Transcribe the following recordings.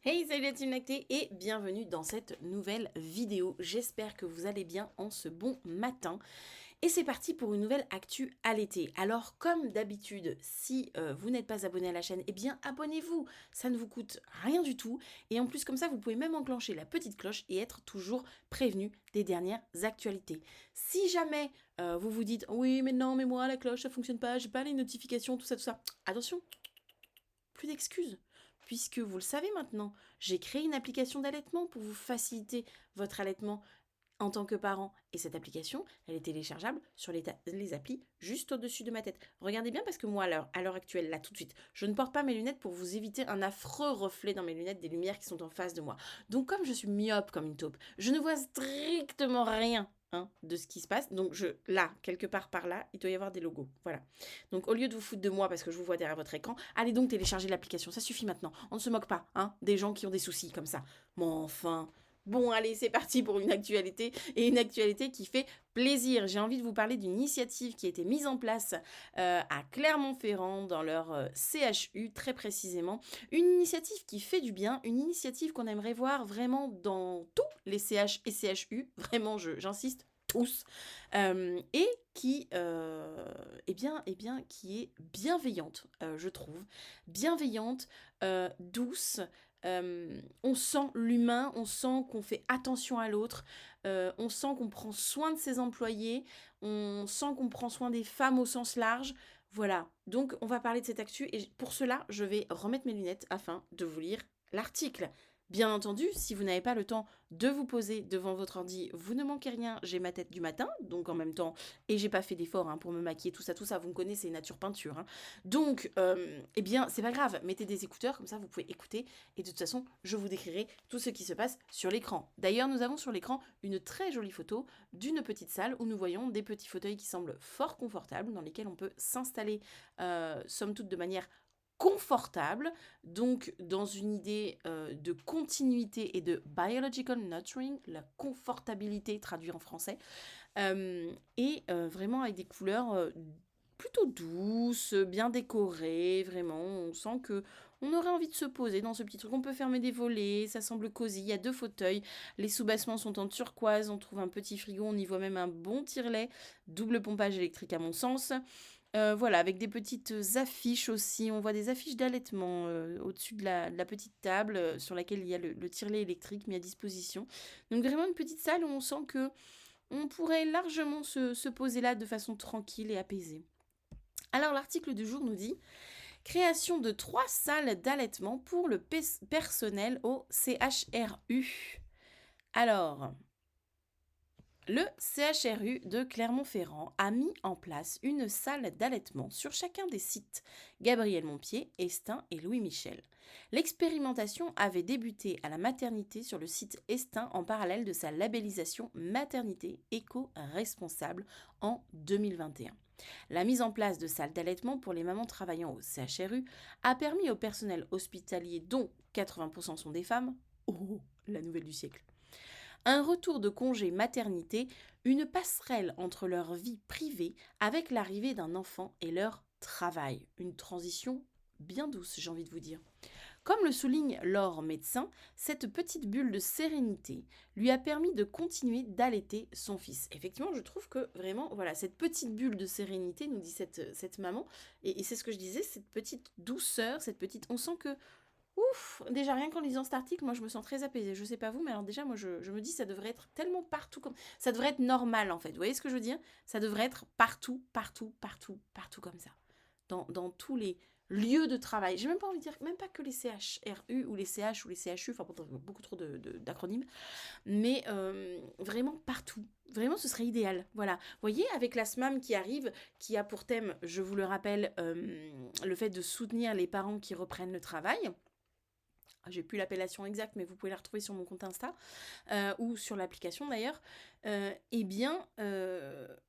Hey, salut la team lactée et bienvenue dans cette nouvelle vidéo. J'espère que vous allez bien en ce bon matin. Et c'est parti pour une nouvelle actu à l'été. Alors comme d'habitude, si vous n'êtes pas abonné à la chaîne, eh bien abonnez-vous. Ça ne vous coûte rien du tout. Et en plus comme ça, vous pouvez même enclencher la petite cloche et être toujours prévenu des dernières actualités. Si jamais vous vous dites oui mais non mais moi la cloche ça fonctionne pas, j'ai pas les notifications, tout ça. Attention, plus d'excuses. Puisque vous le savez maintenant, j'ai créé une application d'allaitement pour vous faciliter votre allaitement en tant que parent. Et cette application, elle est téléchargeable sur les applis juste au-dessus de ma tête. Regardez bien parce que moi, à l'heure actuelle, là tout de suite, je ne porte pas mes lunettes pour vous éviter un affreux reflet dans mes lunettes des lumières qui sont en face de moi. Donc comme je suis myope comme une taupe, je ne vois strictement rien de ce qui se passe. Donc là, quelque part par là, il doit y avoir des logos. Voilà. Donc au lieu de vous foutre de moi parce que je vous vois derrière votre écran, allez donc télécharger l'application. Ça suffit maintenant. On ne se moque pas, des gens qui ont des soucis comme ça. Mais enfin. Bon, allez, c'est parti pour une actualité, et une actualité qui fait plaisir. J'ai envie de vous parler d'une initiative qui a été mise en place à Clermont-Ferrand, dans leur CHU, très précisément. Une initiative qui fait du bien, une initiative qu'on aimerait voir vraiment dans tous les CH et CHU, vraiment, j'insiste, tous, et qui, qui est bienveillante, je trouve, bienveillante, douce. On sent l'humain, on sent qu'on fait attention à l'autre, on sent qu'on prend soin de ses employés, on sent qu'on prend soin des femmes au sens large. Voilà, donc on va parler de cette actu et pour cela, je vais remettre mes lunettes afin de vous lire l'article. Bien entendu, si vous n'avez pas le temps de vous poser devant votre ordi, vous ne manquez rien, j'ai ma tête du matin, donc en même temps, et j'ai pas fait d'effort pour me maquiller, tout ça, vous me connaissez, nature peinture. Donc, eh bien, c'est pas grave, mettez des écouteurs, comme ça vous pouvez écouter, et de toute façon, je vous décrirai tout ce qui se passe sur l'écran. D'ailleurs, nous avons sur l'écran une très jolie photo d'une petite salle où nous voyons des petits fauteuils qui semblent fort confortables, dans lesquels on peut s'installer, somme toute, de manière confortable, donc dans une idée de continuité et de biological nurturing, la confortabilité traduit en français, vraiment avec des couleurs plutôt douces, bien décorées, vraiment, on sent que on aurait envie de se poser dans ce petit truc. On peut fermer des volets, ça semble cosy, il y a deux fauteuils, les sous-bassements sont en turquoise, on trouve un petit frigo, on y voit même un bon tire-lait, double pompage électrique à mon sens. Voilà, avec des petites affiches aussi. On voit des affiches d'allaitement au-dessus de la petite table sur laquelle il y a le tire-lait électrique mis à disposition. Donc vraiment une petite salle où on sent que on pourrait largement se poser là de façon tranquille et apaisée. Alors l'article du jour nous dit création de 3 salles d'allaitement pour le personnel au CHRU. Alors, le CHRU de Clermont-Ferrand a mis en place une salle d'allaitement sur chacun des sites Gabriel Montpied, Estin et Louis Michel. L'expérimentation avait débuté à la maternité sur le site Estin en parallèle de sa labellisation maternité éco-responsable en 2021. La mise en place de salles d'allaitement pour les mamans travaillant au CHRU a permis au personnel hospitalier, dont 80% sont des femmes, oh, la nouvelle du siècle, un retour de congé maternité, une passerelle entre leur vie privée avec l'arrivée d'un enfant et leur travail. Une transition bien douce, j'ai envie de vous dire. Comme le souligne Laure médecin, cette petite bulle de sérénité lui a permis de continuer d'allaiter son fils. Effectivement, je trouve que vraiment, voilà, cette petite bulle de sérénité, nous dit cette maman, et c'est ce que je disais, cette petite douceur, cette petite... On sent que ouf, déjà rien qu'en lisant cet article, moi je me sens très apaisée. Je sais pas vous, mais alors déjà moi je me dis ça devrait être tellement partout comme ça devrait être normal en fait. Vous voyez ce que je veux dire? Ça devrait être partout, partout, partout, partout comme ça. Dans tous les lieux de travail. J'ai même pas envie de dire, même pas que les CHRU ou les CH ou les CHU, enfin beaucoup trop d'acronymes, mais vraiment partout. Vraiment, ce serait idéal. Voilà. Vous voyez, avec la SMAM qui arrive, qui a pour thème, je vous le rappelle, le fait de soutenir les parents qui reprennent le travail. J'ai plus l'appellation exacte, mais vous pouvez la retrouver sur mon compte Insta ou sur l'application d'ailleurs.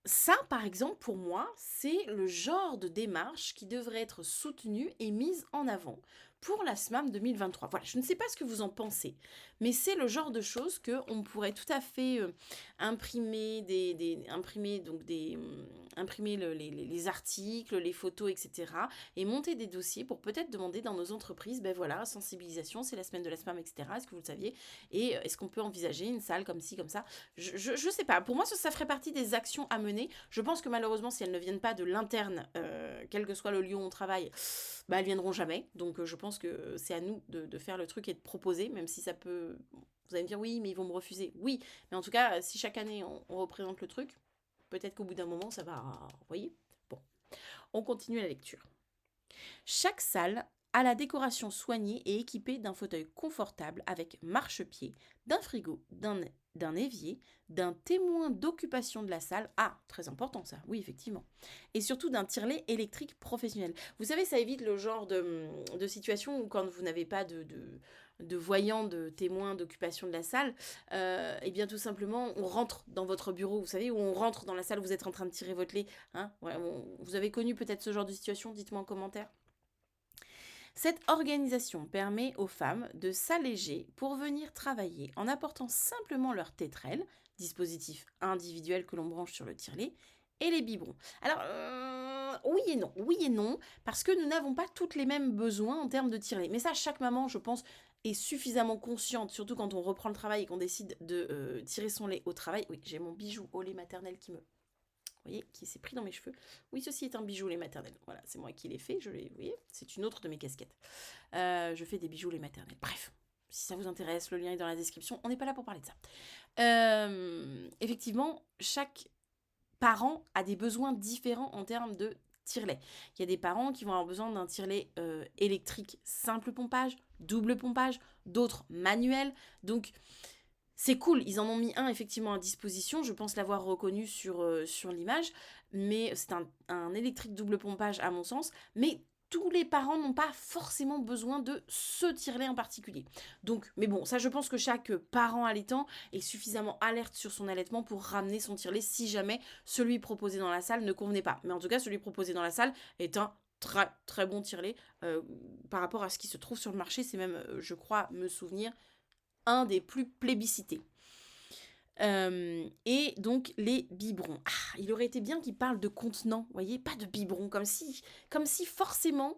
Ça, par exemple, pour moi, c'est le genre de démarche qui devrait être soutenue et mise en avant pour la SMAM 2023. Voilà, je ne sais pas ce que vous en pensez, mais c'est le genre de choses qu'on pourrait tout à fait imprimer, imprimer les articles, les photos, etc. et monter des dossiers pour peut-être demander dans nos entreprises, ben voilà, sensibilisation, c'est la semaine de la SMAM, etc. Est-ce que vous le saviez? Et est-ce qu'on peut envisager une salle comme ci, comme ça? Je sais pas. Pour moi, ça ferait partie des actions à mener. Je pense que malheureusement, si elles ne viennent pas de l'interne, quel que soit le lieu où on travaille, bah, elles viendront jamais. Donc je pense que c'est à nous de faire le truc et de proposer, même si ça peut... Vous allez me dire, oui, mais ils vont me refuser. Oui, mais en tout cas, si chaque année on représente le truc, peut-être qu'au bout d'un moment, ça va... Vous voyez? Bon, on continue la lecture. Chaque salle a la décoration soignée et équipée d'un fauteuil confortable avec marchepied, d'un frigo, d'un évier, d'un témoin d'occupation de la salle. Ah, très important ça, oui, effectivement. Et surtout d'un tirelet électrique professionnel. Vous savez, ça évite le genre de situation où quand vous n'avez pas de voyant, de témoin d'occupation de la salle, et bien tout simplement, on rentre dans votre bureau, vous savez, où on rentre dans la salle, vous êtes en train de tirer votre lait. Hein, ouais, vous avez connu peut-être ce genre de situation, dites-moi en commentaire. Cette organisation permet aux femmes de s'alléger pour venir travailler en apportant simplement leur tétrelle, dispositif individuel que l'on branche sur le tire-lait, et les biberons. Alors, oui et non, parce que nous n'avons pas toutes les mêmes besoins en termes de tire-lait. Mais ça, chaque maman, je pense, est suffisamment consciente, surtout quand on reprend le travail et qu'on décide de tirer son lait au travail. Oui, j'ai mon bijou au lait maternel vous voyez, qui s'est pris dans mes cheveux. Oui, ceci est un bijou lait maternel. Voilà, c'est moi qui l'ai fait. Vous voyez, c'est une autre de mes casquettes. Je fais des bijoux lait maternel. Bref, si ça vous intéresse, le lien est dans la description. On n'est pas là pour parler de ça. Effectivement, chaque parent a des besoins différents en termes de tire-lait. Il y a des parents qui vont avoir besoin d'un tire-lait électrique simple pompage, double pompage, d'autres manuels. Donc, c'est cool, ils en ont mis un effectivement à disposition, je pense l'avoir reconnu sur l'image, mais c'est un électrique double pompage à mon sens, mais tous les parents n'ont pas forcément besoin de ce tire-lait en particulier. Donc, mais bon, ça je pense que chaque parent allaitant est suffisamment alerte sur son allaitement pour ramener son tire-lait si jamais celui proposé dans la salle ne convenait pas. Mais en tout cas, celui proposé dans la salle est un très très bon tire-lait par rapport à ce qui se trouve sur le marché, c'est même, je crois, me souvenir, un des plus plébiscités. Et donc les biberons. Ah, il aurait été bien qu'ils parlent de contenant, vous voyez, pas de biberon, comme si forcément,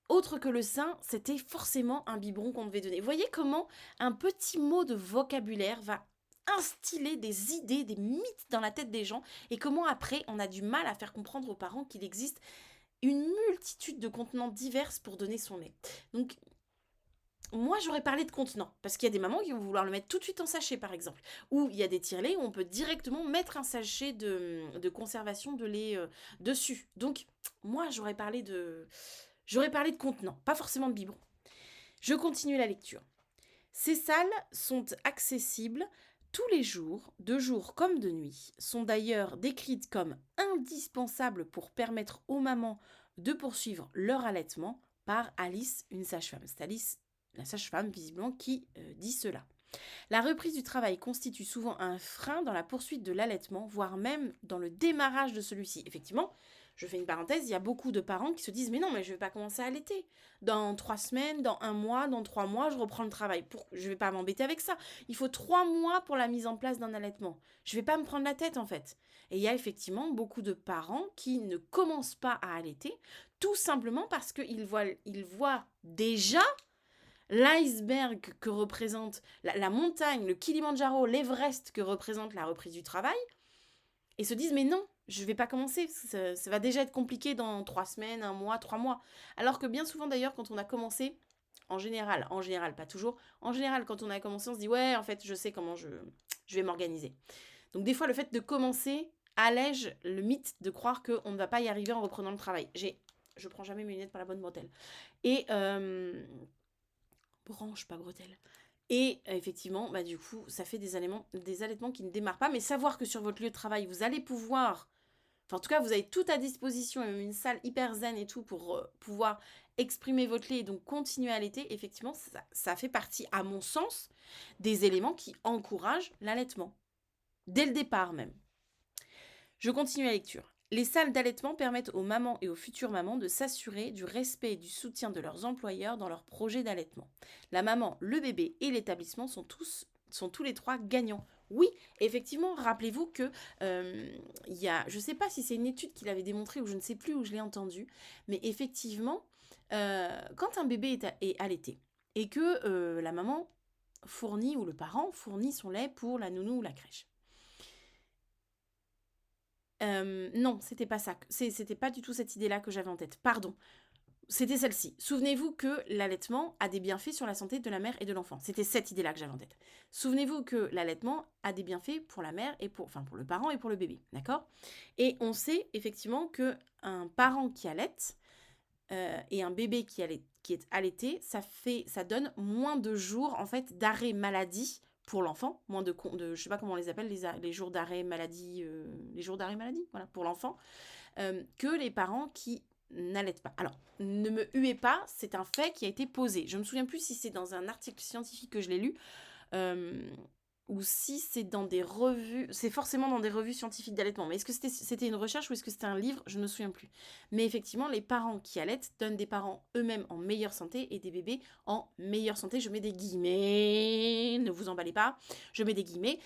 autre que le sein, c'était forcément un biberon qu'on devait donner. Vous voyez comment un petit mot de vocabulaire va instiller des idées, des mythes dans la tête des gens, et comment après on a du mal à faire comprendre aux parents qu'il existe une multitude de contenants divers pour donner son lait. Donc moi, j'aurais parlé de contenant, parce qu'il y a des mamans qui vont vouloir le mettre tout de suite en sachet, par exemple. Ou il y a des tire-laits où on peut directement mettre un sachet de conservation de lait dessus. Donc, moi, j'aurais parlé de contenant, pas forcément de biberon. Je continue la lecture. Ces salles sont accessibles tous les jours, de jour comme de nuit, sont d'ailleurs décrites comme indispensables pour permettre aux mamans de poursuivre leur allaitement par Alice, une sage-femme. C'est Alice, la sage-femme, visiblement, qui dit cela. La reprise du travail constitue souvent un frein dans la poursuite de l'allaitement, voire même dans le démarrage de celui-ci. Effectivement, je fais une parenthèse, il y a beaucoup de parents qui se disent « Mais non, mais je ne vais pas commencer à allaiter. Dans 3 semaines, dans 1 mois, dans 3 mois, je reprends le travail. Je ne vais pas m'embêter avec ça. Il faut 3 mois pour la mise en place d'un allaitement. Je ne vais pas me prendre la tête, en fait. » Et il y a effectivement beaucoup de parents qui ne commencent pas à allaiter, tout simplement parce qu'ils voient déjà l'iceberg que représente la montagne, le Kilimandjaro, l'Everest que représente la reprise du travail, et se disent mais non, je ne vais pas commencer, ça va déjà être compliqué dans 3 semaines, 1 mois, 3 mois. Alors que bien souvent d'ailleurs quand on a commencé, en général, pas toujours, en général quand on a commencé on se dit ouais en fait je sais comment je vais m'organiser. Donc des fois le fait de commencer allège le mythe de croire qu'on ne va pas y arriver en reprenant le travail. Je prends jamais mes lunettes par la bonne bretelle. Et branche, pas bretelle. Et effectivement, bah, du coup, ça fait des allaitements qui ne démarrent pas. Mais savoir que sur votre lieu de travail, vous allez pouvoir... Enfin, en tout cas, vous avez tout à disposition, et même une salle hyper zen et tout pour pouvoir exprimer votre lait et donc continuer à allaiter. Effectivement, ça fait partie, à mon sens, des éléments qui encouragent l'allaitement. Dès le départ même. Je continue la lecture. Les salles d'allaitement permettent aux mamans et aux futures mamans de s'assurer du respect et du soutien de leurs employeurs dans leur projet d'allaitement. La maman, le bébé et l'établissement sont tous les trois gagnants. Oui, effectivement, rappelez-vous que il y a, je ne sais pas si c'est une étude qui l'avait démontré ou je ne sais plus où je l'ai entendu, mais effectivement, quand un bébé est allaité et que la maman fournit ou le parent fournit son lait pour la nounou ou la crèche. Non, c'était pas ça. C'était pas du tout cette idée-là que j'avais en tête. Pardon. C'était celle-ci. Souvenez-vous que l'allaitement a des bienfaits sur la santé de la mère et de l'enfant. C'était cette idée-là que j'avais en tête. Souvenez-vous que l'allaitement a des bienfaits pour la mère et pour le parent et pour le bébé, d'accord? Et on sait effectivement que un parent qui allaite et un bébé qui est allaité, ça donne moins de jours en fait d'arrêt maladie pour l'enfant, moins je sais pas comment on les appelle, les jours d'arrêt maladie, les jours d'arrêt maladie, voilà, pour l'enfant, que les parents qui n'allaitent pas. Alors, ne me huez pas, c'est un fait qui a été posé. Je me souviens plus si c'est dans un article scientifique que je l'ai lu, euh, ou si c'est dans des revues, c'est forcément dans des revues scientifiques d'allaitement. Mais est-ce que c'était une recherche ou est-ce que c'était un livre? Je ne me souviens plus. Mais effectivement, les parents qui allaitent donnent des parents eux-mêmes en meilleure santé et des bébés en meilleure santé. Je mets des guillemets, ne vous emballez pas, je mets des guillemets.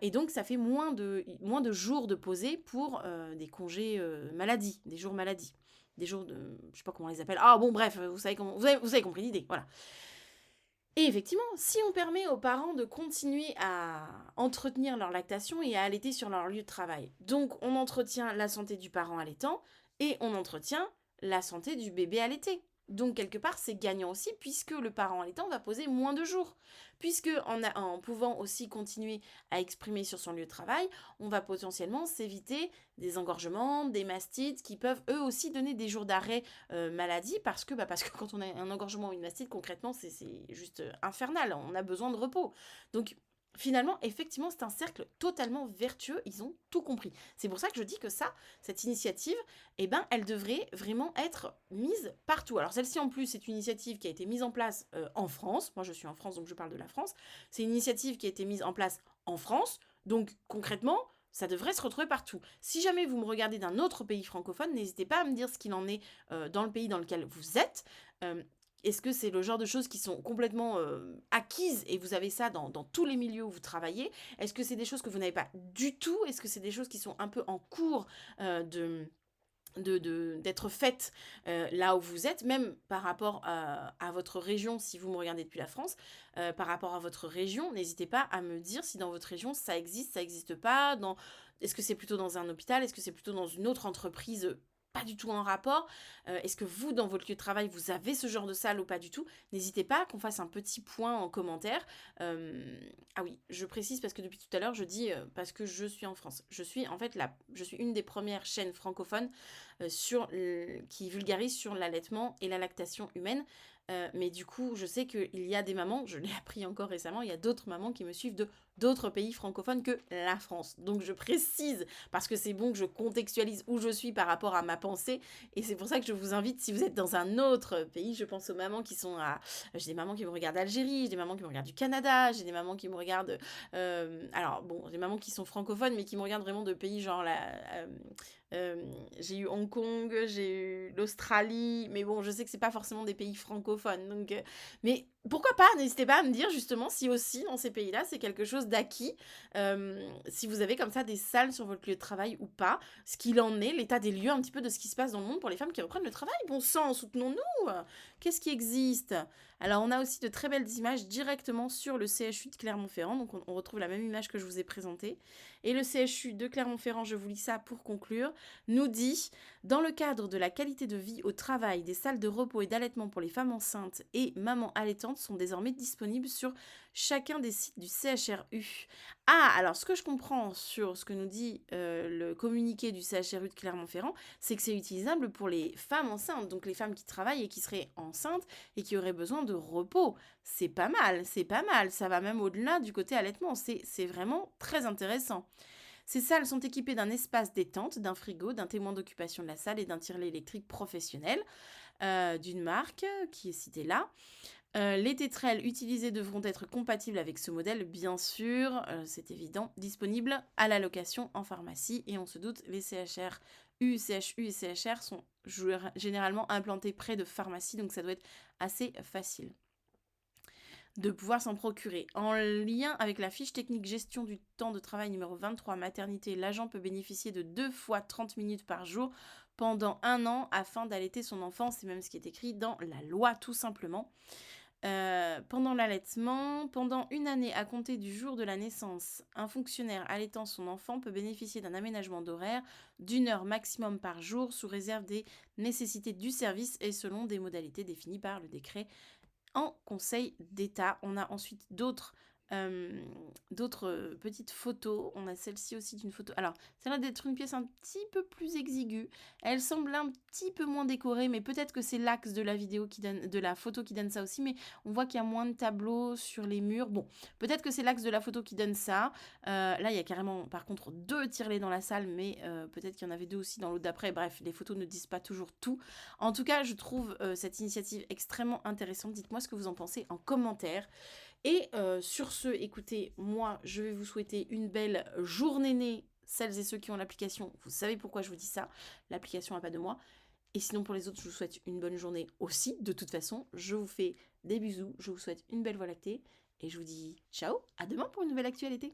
Et donc, ça fait moins de jours de posés pour des congés maladie, des jours maladie. Des jours de... Je sais pas comment on les appelle. Ah bon, bref, vous avez compris l'idée, voilà. Et effectivement, si on permet aux parents de continuer à entretenir leur lactation et à allaiter sur leur lieu de travail, donc on entretient la santé du parent allaitant et on entretient la santé du bébé allaité. Donc quelque part, c'est gagnant aussi puisque le parent allaitant va poser moins de jours. Puisque en pouvant aussi continuer à exprimer sur son lieu de travail, on va potentiellement s'éviter des engorgements, des mastites qui peuvent eux aussi donner des jours d'arrêt maladie parce que quand on a un engorgement ou une mastite, concrètement, c'est juste infernal. On a besoin de repos. Donc, finalement, effectivement, c'est un cercle totalement vertueux. Ils ont tout compris. C'est pour ça que je dis que cette initiative, eh ben, elle devrait vraiment être mise partout. Alors, celle-ci, en plus, c'est une initiative qui a été mise en place en France. Moi, je suis en France, donc je parle de la France. C'est une initiative qui a été mise en place en France. Donc, concrètement, ça devrait se retrouver partout. Si jamais vous me regardez d'un autre pays francophone, n'hésitez pas à me dire ce qu'il en est dans le pays dans lequel vous êtes. Est-ce que c'est le genre de choses qui sont complètement acquises et vous avez ça dans tous les milieux où vous travaillez? Est-ce que c'est des choses que vous n'avez pas du tout? Est-ce que c'est des choses qui sont un peu en cours d'être faites là où vous êtes, même par rapport à votre région, si vous me regardez depuis la France, par rapport à votre région, n'hésitez pas à me dire si dans votre région ça existe pas, est-ce que c'est plutôt dans un hôpital, est-ce que c'est plutôt dans une autre entreprise pas du tout en rapport. Est-ce que vous, dans votre lieu de travail, vous avez ce genre de salle ou pas du tout? N'hésitez pas qu'on fasse un petit point en commentaire. Ah oui, je précise parce que depuis tout à l'heure, je dis parce que je suis en France. Je suis en fait je suis une des premières chaînes francophones qui vulgarise sur l'allaitement et la lactation humaine. Mais du coup, je sais qu'il y a des mamans, je l'ai appris encore récemment, il y a d'autres mamans qui me suivent de d'autres pays francophones que la France. Donc je précise, parce que c'est bon que je contextualise où je suis par rapport à ma pensée, et c'est pour ça que je vous invite, si vous êtes dans un autre pays, je pense aux mamans qui sont à... J'ai des mamans qui me regardent d'Algérie, j'ai des mamans qui me regardent du Canada, j'ai des mamans qui me regardent... alors bon, des mamans qui sont francophones, mais qui me regardent vraiment de pays genre j'ai eu Hong Kong, j'ai eu l'Australie, mais bon, je sais que c'est pas forcément des pays francophones, donc... mais pourquoi pas? N'hésitez pas à me dire justement si aussi dans ces pays-là c'est quelque chose d'acquis, si vous avez comme ça des salles sur votre lieu de travail ou pas, ce qu'il en est, l'état des lieux un petit peu de ce qui se passe dans le monde pour les femmes qui reprennent le travail. Bon sang, soutenons-nous. Qu'est-ce qui existe? Alors on a aussi de très belles images directement sur le CHU de Clermont-Ferrand, donc on retrouve la même image que je vous ai présentée. Et le CHU de Clermont-Ferrand, je vous lis ça pour conclure, nous dit: dans le cadre de la qualité de vie au travail, des salles de repos et d'allaitement pour les femmes enceintes et mamans allaitantes sont désormais disponibles sur chacun des sites du CHRU. Ah, alors ce que je comprends sur ce que nous dit le communiqué du CHRU de Clermont-Ferrand, c'est que c'est utilisable pour les femmes enceintes, donc les femmes qui travaillent et qui seraient enceintes et qui auraient besoin de repos. C'est pas mal, ça va même au-delà du côté allaitement, c'est vraiment très intéressant. Ces salles sont équipées d'un espace détente, d'un frigo, d'un témoin d'occupation de la salle et d'un tirelet électrique professionnel d'une marque qui est citée là. Les tétrelles utilisées devront être compatibles avec ce modèle, bien sûr, c'est évident, disponible à la location en pharmacie. Et on se doute, les CHR UCHU et CHR sont généralement implantés près de pharmacies, donc ça doit être assez facile de pouvoir s'en procurer. En lien avec la fiche technique gestion du temps de travail numéro 23 maternité, l'agent peut bénéficier de 2 fois 30 minutes par jour pendant 1 an afin d'allaiter son enfant. C'est même ce qui est écrit dans la loi tout simplement. Pendant l'allaitement, pendant 1 année à compter du jour de la naissance, un fonctionnaire allaitant son enfant peut bénéficier d'un aménagement d'horaire d'1 heure maximum par jour sous réserve des nécessités du service et selon des modalités définies par le décret en Conseil d'État. On a ensuite euh, d'autres petites photos. On a celle-ci aussi d'une photo. Alors, celle-là d'être une pièce un petit peu plus exiguë. Elle semble un petit peu moins décorée, mais peut-être que c'est l'axe de la vidéo qui donne, de la photo qui donne ça aussi. Mais on voit qu'il y a moins de tableaux sur les murs. Bon, peut-être que c'est l'axe de la photo qui donne ça. Là, il y a carrément, par contre, 2 tirelets dans la salle, mais peut-être qu'il y en avait 2 aussi dans l'autre d'après. Bref, les photos ne disent pas toujours tout. En tout cas, je trouve cette initiative extrêmement intéressante. Dites-moi ce que vous en pensez en commentaire. Et sur ce, écoutez, moi, je vais vous souhaiter une belle journée née. Celles et ceux qui ont l'application, vous savez pourquoi je vous dis ça. L'application n'a pas de moi. Et sinon, pour les autres, je vous souhaite une bonne journée aussi. De toute façon, je vous fais des bisous. Je vous souhaite une belle voie lactée. Et je vous dis ciao, à demain pour une nouvelle actualité.